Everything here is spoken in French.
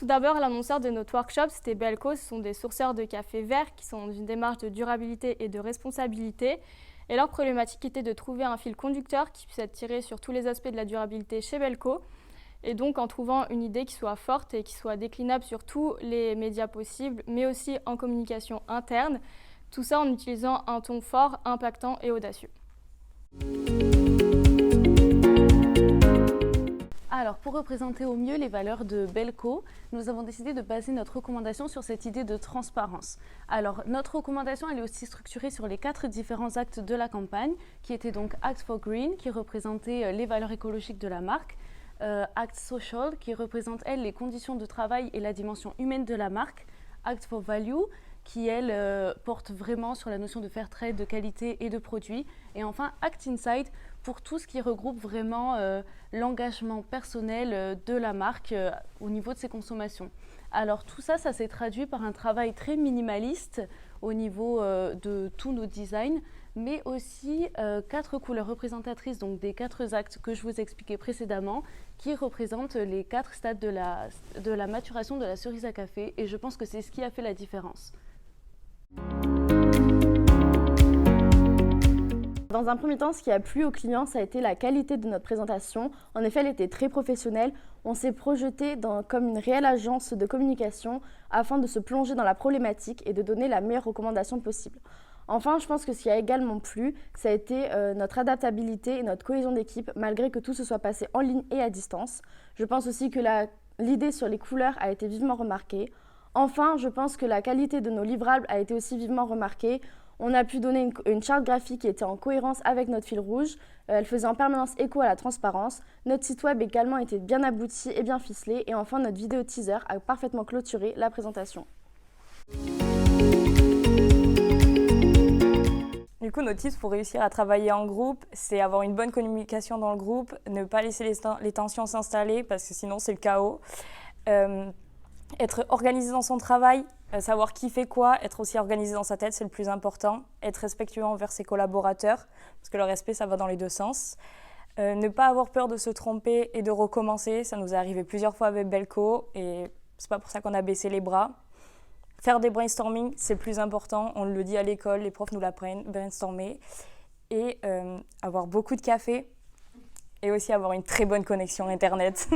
d'abord, l'annonceur de notre workshop, c'était Belco. Ce sont des sourceurs de café vert qui sont dans une démarche de durabilité et de responsabilité. Et leur problématique était de trouver un fil conducteur qui puisse être tiré sur tous les aspects de la durabilité chez Belco. Et donc en trouvant une idée qui soit forte et qui soit déclinable sur tous les médias possibles, mais aussi en communication interne. Tout ça en utilisant un ton fort, impactant et audacieux. Alors, pour représenter au mieux les valeurs de Belco, nous avons décidé de baser notre recommandation sur cette idée de transparence. Alors, notre recommandation, elle est aussi structurée sur les 4 différents actes de la campagne, qui étaient donc Act for Green, qui représentait les valeurs écologiques de la marque, Act Social, qui représente, elle, les conditions de travail et la dimension humaine de la marque, Act for Value, qui, elle, porte vraiment sur la notion de fair trade, de qualité et de produits. Et enfin, Act Inside, pour tout ce qui regroupe vraiment l'engagement personnel de la marque au niveau de ses consommations. Alors tout ça, ça s'est traduit par un travail très minimaliste au niveau de tous nos designs, mais aussi 4 couleurs représentatrices, donc des 4 actes que je vous expliquais précédemment, qui représentent les 4 stades de la maturation de la cerise à café, et je pense que c'est ce qui a fait la différence. Dans un premier temps, ce qui a plu aux clients, ça a été la qualité de notre présentation. En effet, elle était très professionnelle. On s'est projeté comme une réelle agence de communication afin de se plonger dans la problématique et de donner la meilleure recommandation possible. Enfin, je pense que ce qui a également plu, ça a été notre adaptabilité et notre cohésion d'équipe, malgré que tout se soit passé en ligne et à distance. Je pense aussi que l'idée sur les couleurs a été vivement remarquée. Enfin, je pense que la qualité de nos livrables a été aussi vivement remarquée. On a pu donner une charte graphique qui était en cohérence avec notre fil rouge. Elle faisait en permanence écho à la transparence. Notre site web également était bien abouti et bien ficelé. Et enfin, notre vidéo teaser a parfaitement clôturé la présentation. Du coup, nos tips pour réussir à travailler en groupe, c'est avoir une bonne communication dans le groupe, ne pas laisser les tensions s'installer parce que sinon c'est le chaos. Être organisé dans son travail, savoir qui fait quoi, être aussi organisé dans sa tête, c'est le plus important. Être respectueux envers ses collaborateurs, parce que le respect, ça va dans les 2 sens. Ne pas avoir peur de se tromper et de recommencer, ça nous est arrivé plusieurs fois avec Belco et c'est pas pour ça qu'on a baissé les bras. Faire des brainstorming, c'est le plus important, on le dit à l'école, les profs nous l'apprennent, brainstormer. Et avoir beaucoup de café et aussi avoir une très bonne connexion Internet.